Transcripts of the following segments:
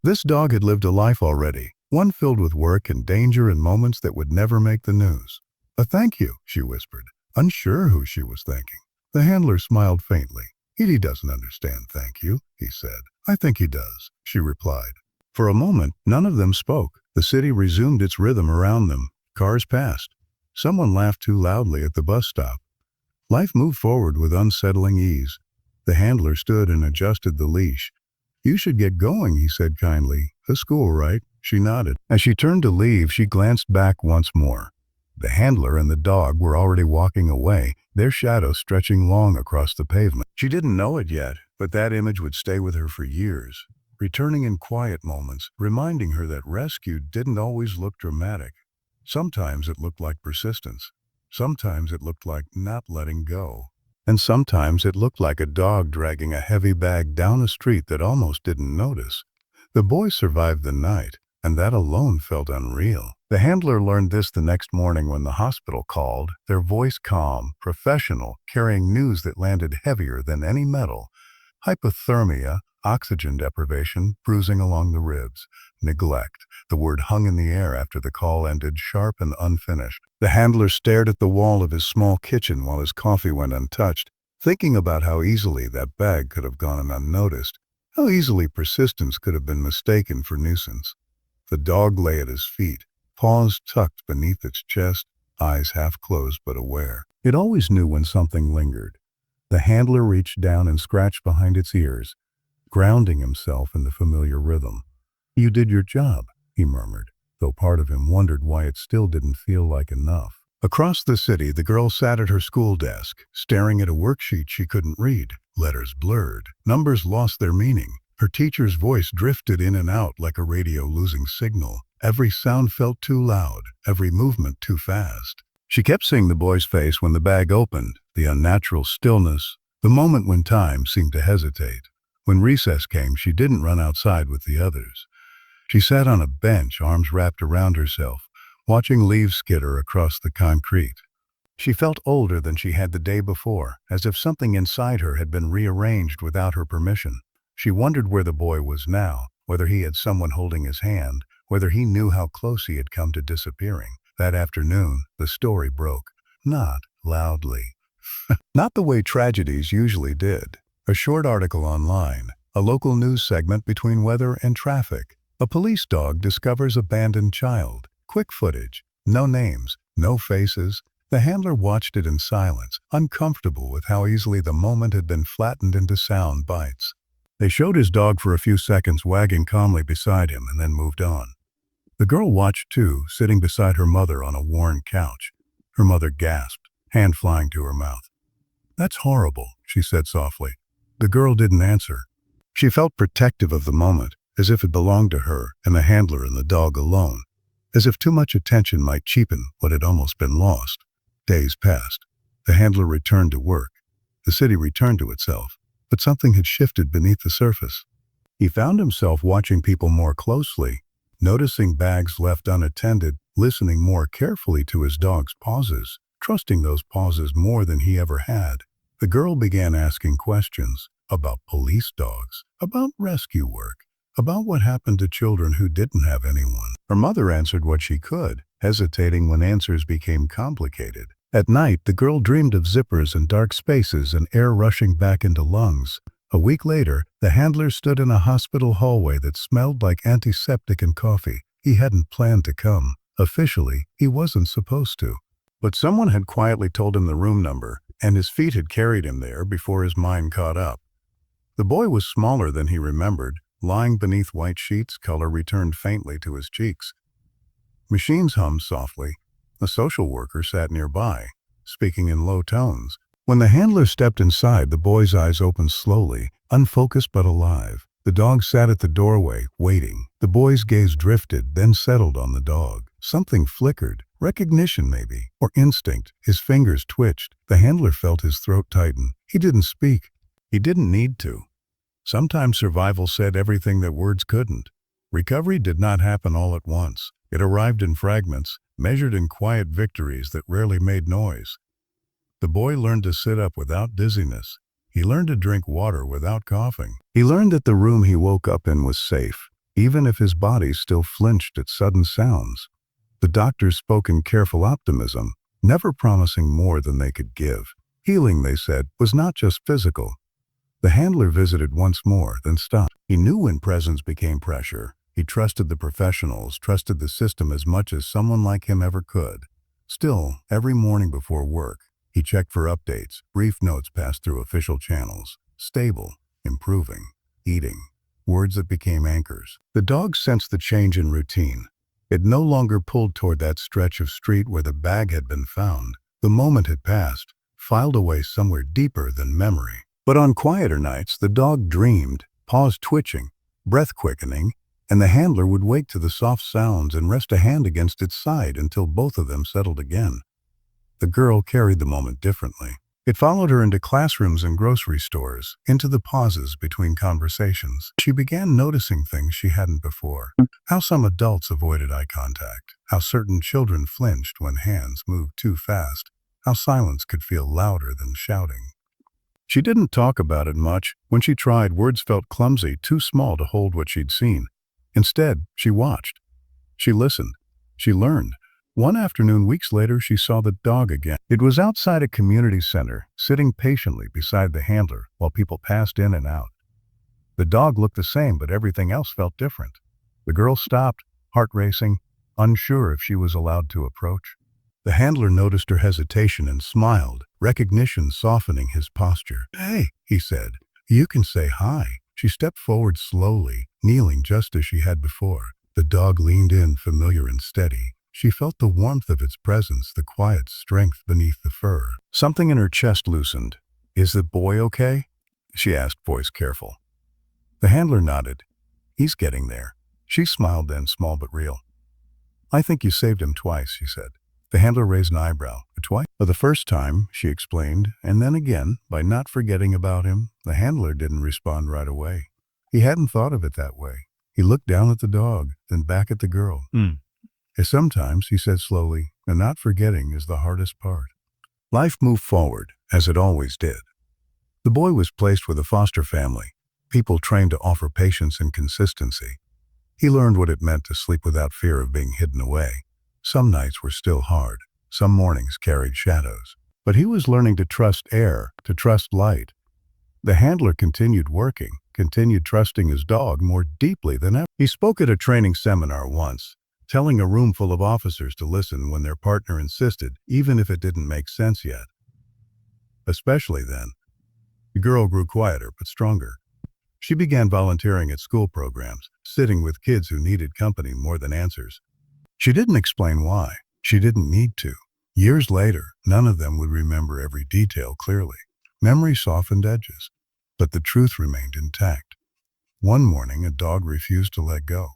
This dog had lived a life already, one filled with work and danger and moments that would never make the news. "A thank you," she whispered, unsure who she was thanking. The handler smiled faintly. "He doesn't understand thank you," he said. "I think he does," she replied. For a moment, none of them spoke. The city resumed its rhythm around them. Cars passed. Someone laughed too loudly at the bus stop. Life moved forward with unsettling ease. The handler stood and adjusted the leash. "You should get going," he said kindly. "The school, right?" She nodded. As she turned to leave, she glanced back once more. The handler and the dog were already walking away, their shadows stretching long across the pavement. She didn't know it yet, but that image would stay with her for years, returning in quiet moments, reminding her that rescue didn't always look dramatic. Sometimes it looked like persistence. Sometimes it looked like not letting go. And sometimes it looked like a dog dragging a heavy bag down a street that almost didn't notice. The boy survived the night, and that alone felt unreal. The handler learned this the next morning when the hospital called, their voice calm, professional, carrying news that landed heavier than any metal. Hypothermia, oxygen deprivation, bruising along the ribs. Neglect. The word hung in the air after the call ended, sharp and unfinished. The handler stared at the wall of his small kitchen while his coffee went untouched, thinking about how easily that bag could have gone unnoticed, how easily persistence could have been mistaken for nuisance. The dog lay at his feet, paws tucked beneath its chest, eyes half closed but aware. It always knew when something lingered. The handler reached down and scratched behind its ears, grounding himself in the familiar rhythm. "You did your job," he murmured, though part of him wondered why it still didn't feel like enough. Across the city, the girl sat at her school desk, staring at a worksheet she couldn't read. Letters blurred, numbers lost their meaning. Her teacher's voice drifted in and out like a radio losing signal. Every sound felt too loud, every movement too fast. She kept seeing the boy's face when the bag opened, the unnatural stillness, the moment when time seemed to hesitate. When recess came, she didn't run outside with the others. She sat on a bench, arms wrapped around herself, watching leaves skitter across the concrete. She felt older than she had the day before, as if something inside her had been rearranged without her permission. She wondered where the boy was now, whether he had someone holding his hand, whether he knew how close he had come to disappearing. That afternoon, the story broke. Not loudly. Not the way tragedies usually did. A short article online, a local news segment between weather and traffic. A police dog discovers abandoned child. Quick footage. No names, no faces. The handler watched it in silence, uncomfortable with how easily the moment had been flattened into sound bites. They showed his dog for a few seconds, wagging calmly beside him, and then moved on. The girl watched too, sitting beside her mother on a worn couch. Her mother gasped, hand flying to her mouth. "That's horrible," she said softly. The girl didn't answer. She felt protective of the moment, as if it belonged to her and the handler and the dog alone, as if too much attention might cheapen what had almost been lost. Days passed. The handler returned to work. The city returned to itself, but something had shifted beneath the surface. He found himself watching people more closely, noticing bags left unattended, listening more carefully to his dog's pauses, trusting those pauses more than he ever had. The girl began asking questions about police dogs, about rescue work, about what happened to children who didn't have anyone. Her mother answered what she could, hesitating when answers became complicated. At night, the girl dreamed of zippers and dark spaces and air rushing back into lungs. A week later, the handler stood in a hospital hallway that smelled like antiseptic and coffee. He hadn't planned to come. Officially, he wasn't supposed to. But someone had quietly told him the room number, and his feet had carried him there before his mind caught up. The boy was smaller than he remembered. Lying beneath white sheets, color returned faintly to his cheeks. Machines hummed softly. A social worker sat nearby, speaking in low tones. When the handler stepped inside, the boy's eyes opened slowly, unfocused but alive. The dog sat at the doorway, waiting. The boy's gaze drifted, then settled on the dog. Something flickered. Recognition, maybe, or instinct. His fingers twitched. The handler felt his throat tighten. He didn't speak. He didn't need to. Sometimes survival said everything that words couldn't. Recovery did not happen all at once. It arrived in fragments, measured in quiet victories that rarely made noise. The boy learned to sit up without dizziness. He learned to drink water without coughing. He learned that the room he woke up in was safe. even if his body still flinched at sudden sounds. The doctors spoke in careful optimism, never promising more than they could give. Healing, they said, was not just physical. The handler visited once more, then stopped. He knew when presence became pressure. He trusted the professionals, trusted the system as much as someone like him ever could. Still, every morning before work, he checked for updates. Brief notes passed through official channels. Stable, improving, eating. Words that became anchors. The dog sensed the change in routine. It no longer pulled toward that stretch of street where the bag had been found. The moment had passed, filed away somewhere deeper than memory. But on quieter nights, the dog dreamed, paws twitching, breath quickening, and the handler would wake to the soft sounds and rest a hand against its side until both of them settled again. The girl carried the moment differently. It followed her into classrooms and grocery stores, into the pauses between conversations. She began noticing things she hadn't before. How some adults avoided eye contact. How certain children flinched when hands moved too fast. How silence could feel louder than shouting. She didn't talk about it much. When she tried, words felt clumsy, too small to hold what she'd seen. Instead, she watched. She listened. She learned. One afternoon, weeks later, she saw the dog again. It was outside a community center, sitting patiently beside the handler while people passed in and out. The dog looked the same, but everything else felt different. The girl stopped, heart racing, unsure if she was allowed to approach. The handler noticed her hesitation and smiled, recognition softening his posture. "Hey," he said, "you can say hi." She stepped forward slowly, kneeling just as she had before. The dog leaned in, familiar and steady. She felt the warmth of its presence, the quiet strength beneath the fur. Something in her chest loosened. "Is the boy okay?" she asked, voice careful. The handler nodded. "He's getting there." She smiled then, small but real. "I think you saved him twice," she said. The handler raised an eyebrow. "Twice?" "For the first time," she explained, and then again, by not forgetting about him. The handler didn't respond right away. He hadn't thought of it that way. He looked down at the dog, then back at the girl. Sometimes, he said slowly, and not forgetting is the hardest part. Life moved forward, as it always did. The boy was placed with a foster family, people trained to offer patience and consistency. He learned what it meant to sleep without fear of being hidden away. Some nights were still hard. Some mornings carried shadows. But he was learning to trust air, to trust light. The handler continued working, continued trusting his dog more deeply than ever. He spoke at a training seminar once, telling a room full of officers to listen when their partner insisted, even if it didn't make sense yet. Especially then. The girl grew quieter but stronger. She began volunteering at school programs, sitting with kids who needed company more than answers. She didn't explain why. She didn't need to. Years later, none of them would remember every detail clearly. Memory softened edges, but the truth remained intact. One morning, a dog refused to let go.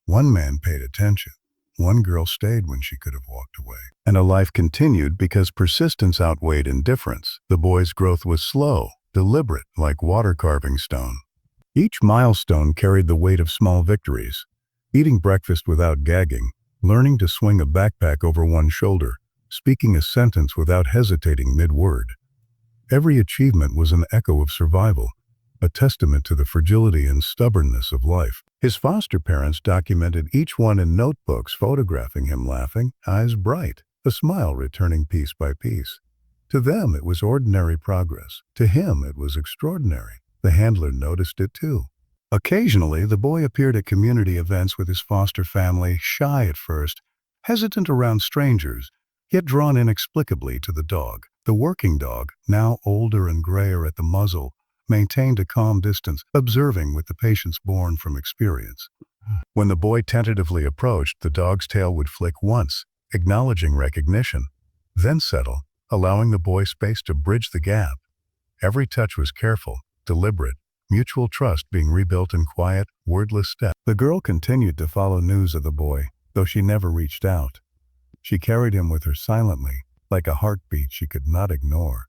One man paid attention. One girl stayed when she could have walked away. And a life continued because persistence outweighed indifference. The boy's growth was slow, deliberate, like water carving stone. Each milestone carried the weight of small victories. Eating breakfast without gagging, learning to swing a backpack over one shoulder, speaking a sentence without hesitating mid-word. Every achievement was an echo of survival, a testament to the fragility and stubbornness of life. His foster parents documented each one in notebooks, photographing him laughing, eyes bright, a smile returning piece by piece. To them, it was ordinary progress. To him, it was extraordinary. The handler noticed it too. Occasionally, the boy appeared at community events with his foster family, shy at first, hesitant around strangers, yet drawn inexplicably to the dog. The working dog, now older and grayer at the muzzle, maintained a calm distance, observing with the patience born from experience. When the boy tentatively approached, the dog's tail would flick once, acknowledging recognition, then settle, allowing the boy space to bridge the gap. Every touch was careful, deliberate, mutual trust being rebuilt in quiet, wordless steps. The girl continued to follow news of the boy, though she never reached out. She carried him with her silently, like a heartbeat she could not ignore.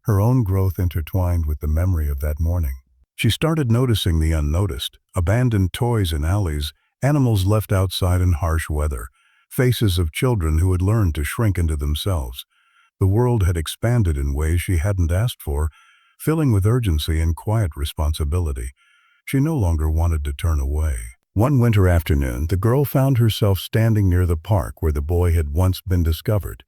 Her own growth intertwined with the memory of that morning. She started noticing the unnoticed, abandoned toys in alleys, animals left outside in harsh weather, faces of children who had learned to shrink into themselves. The world had expanded in ways she hadn't asked for, filling with urgency and quiet responsibility. She no longer wanted to turn away. One winter afternoon, the girl found herself standing near the park where the boy had once been discovered.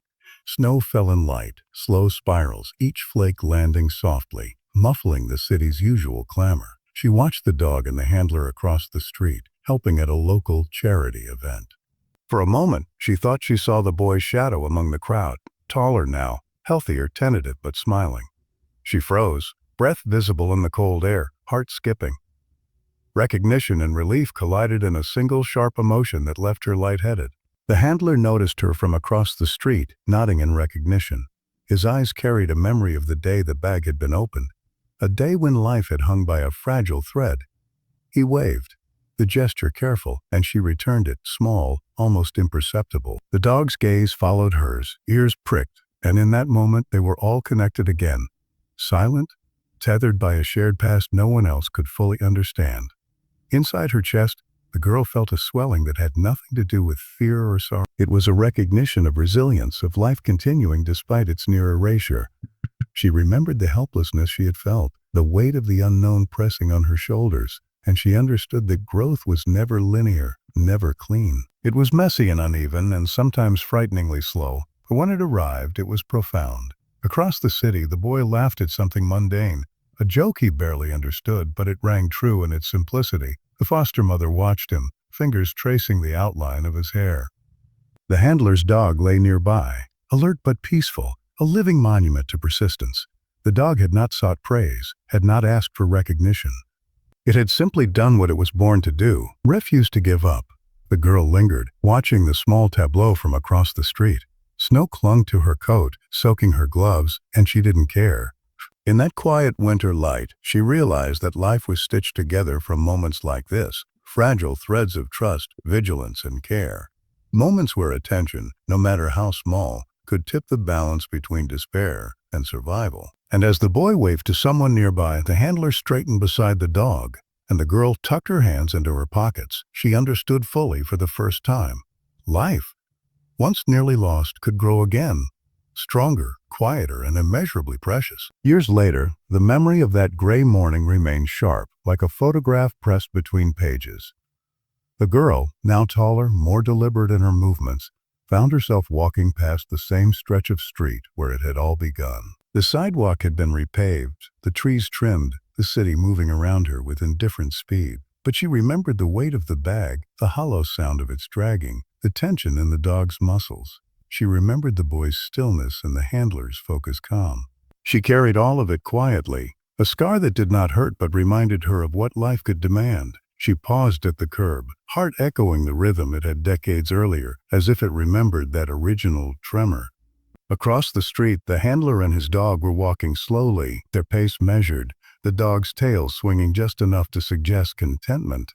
Snow fell in light, slow spirals, each flake landing softly, muffling the city's usual clamor. She watched the dog and the handler across the street, helping at a local charity event. For a moment, she thought she saw the boy's shadow among the crowd, taller now, healthier, tentative, but smiling. She froze, breath visible in the cold air, heart skipping. Recognition and relief collided in a single sharp emotion that left her lightheaded. The handler noticed her from across the street, nodding in recognition. His eyes carried a memory of the day the bag had been opened, a day when life had hung by a fragile thread. He waved, the gesture careful, and she returned it, small, almost imperceptible. The dog's gaze followed hers, ears pricked, and in that moment they were all connected again. Silent, tethered by a shared past no one else could fully understand. Inside her chest, the girl felt a swelling that had nothing to do with fear or sorrow. It was a recognition of resilience, of life continuing despite its near erasure. She remembered the helplessness she had felt, the weight of the unknown pressing on her shoulders, and she understood that growth was never linear, never clean. It was messy and uneven, and sometimes frighteningly slow, but when it arrived, it was profound. Across the city, the boy laughed at something mundane, a joke he barely understood, but it rang true in its simplicity. The foster mother watched him, fingers tracing the outline of his hair. The handler's dog lay nearby, alert but peaceful, a living monument to persistence. The dog had not sought praise, had not asked for recognition. It had simply done what it was born to do, refused to give up. The girl lingered, watching the small tableau from across the street. Snow clung to her coat, soaking her gloves, and she didn't care. In that quiet winter light, she realized that life was stitched together from moments like this, fragile threads of trust, vigilance, and care. Moments where attention, no matter how small, could tip the balance between despair and survival. And as the boy waved to someone nearby, the handler straightened beside the dog, and the girl tucked her hands into her pockets. She understood fully for the first time. Life, once nearly lost, could grow again, stronger, quieter, and immeasurably precious. Years later, the memory of that gray morning remained sharp, like a photograph pressed between pages. The girl, now taller, more deliberate in her movements, found herself walking past the same stretch of street where it had all begun. The sidewalk had been repaved, the trees trimmed, the city moving around her with indifferent speed. But she remembered the weight of the bag, the hollow sound of its dragging, the tension in the dog's muscles. She remembered the boy's stillness and the handler's focused calm. She carried all of it quietly, a scar that did not hurt but reminded her of what life could demand. She paused at the curb, heart echoing the rhythm it had decades earlier, as if it remembered that original tremor. Across the street, the handler and his dog were walking slowly, their pace measured, the dog's tail swinging just enough to suggest contentment.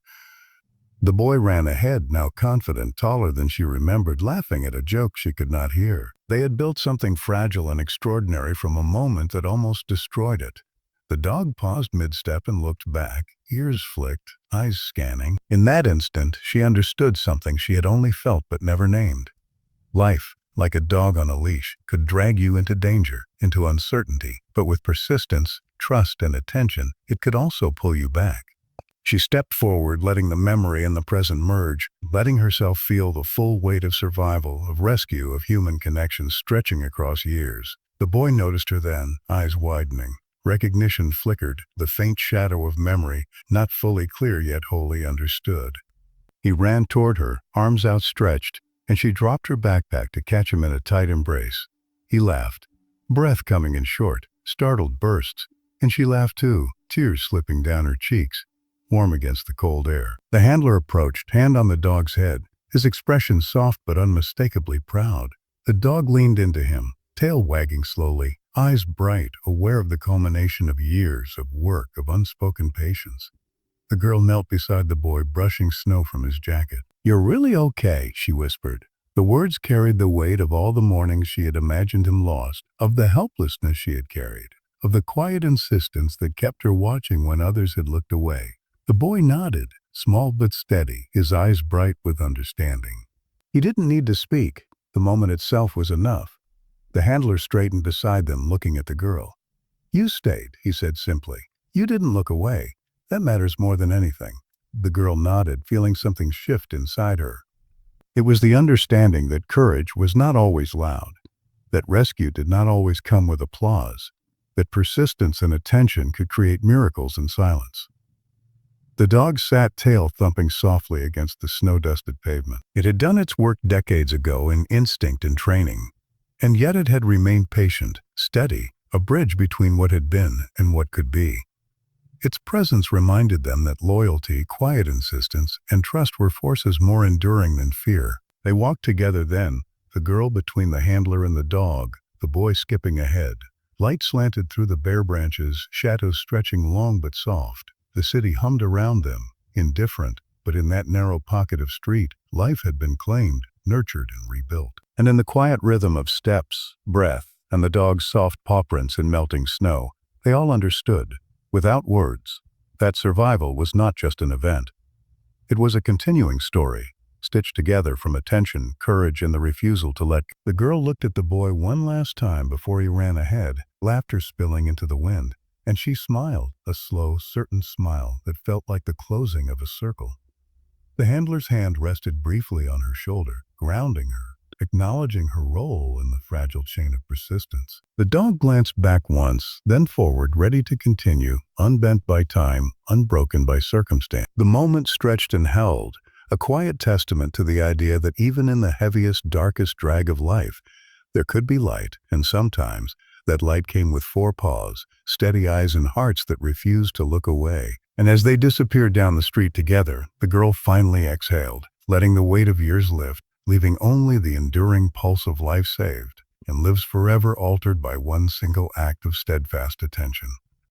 The boy ran ahead, now confident, taller than she remembered, laughing at a joke she could not hear. They had built something fragile and extraordinary from a moment that almost destroyed it. The dog paused mid-step and looked back, ears flicked, eyes scanning. In that instant, she understood something she had only felt but never named. Life, like a dog on a leash, could drag you into danger, into uncertainty, but with persistence, trust, and attention, it could also pull you back. She stepped forward, letting the memory and the present merge, letting herself feel the full weight of survival, of rescue, of human connection stretching across years. The boy noticed her then, eyes widening. Recognition flickered, the faint shadow of memory, not fully clear yet wholly understood. He ran toward her, arms outstretched, and she dropped her backpack to catch him in a tight embrace. He laughed, breath coming in short, startled bursts, and she laughed too, tears slipping down her cheeks, warm against the cold air. The handler approached, hand on the dog's head, his expression soft but unmistakably proud. The dog leaned into him, tail wagging slowly, eyes bright, aware of the culmination of years of work, of unspoken patience. The girl knelt beside the boy, brushing snow from his jacket. "You're really okay," she whispered. The words carried the weight of all the mornings she had imagined him lost, of the helplessness she had carried, of the quiet insistence that kept her watching when others had looked away. The boy nodded, small but steady, his eyes bright with understanding. He didn't need to speak. The moment itself was enough. The handler straightened beside them, looking at the girl. "You stayed," he said simply. "You didn't look away. That matters more than anything." The girl nodded, feeling something shift inside her. It was the understanding that courage was not always loud, that rescue did not always come with applause, that persistence and attention could create miracles in silence. The dog sat tail thumping softly against the snow-dusted pavement. It had done its work decades ago in instinct and training, and yet it had remained patient, steady, a bridge between what had been and what could be. Its presence reminded them that loyalty, quiet insistence, and trust were forces more enduring than fear. They walked together then, the girl between the handler and the dog, the boy skipping ahead. Light slanted through the bare branches, shadows stretching long but soft. The city hummed around them, indifferent, but in that narrow pocket of street, life had been claimed, nurtured, and rebuilt. And in the quiet rhythm of steps, breath, and the dog's soft paw prints in melting snow, they all understood, without words, that survival was not just an event. It was a continuing story, stitched together from attention, courage, and the refusal to let go. The girl looked at the boy one last time before he ran ahead, laughter spilling into the wind, and she smiled, a slow, certain smile that felt like the closing of a circle. The handler's hand rested briefly on her shoulder, grounding her, acknowledging her role in the fragile chain of persistence. The dog glanced back once, then forward, ready to continue, unbent by time, unbroken by circumstance. The moment stretched and held, a quiet testament to the idea that even in the heaviest, darkest drag of life, there could be light, and sometimes that light came with four paws, steady eyes, and hearts that refused to look away. And as they disappeared down the street together, the girl finally exhaled, letting the weight of years lift, leaving only the enduring pulse of life saved, and lives forever altered by one single act of steadfast attention.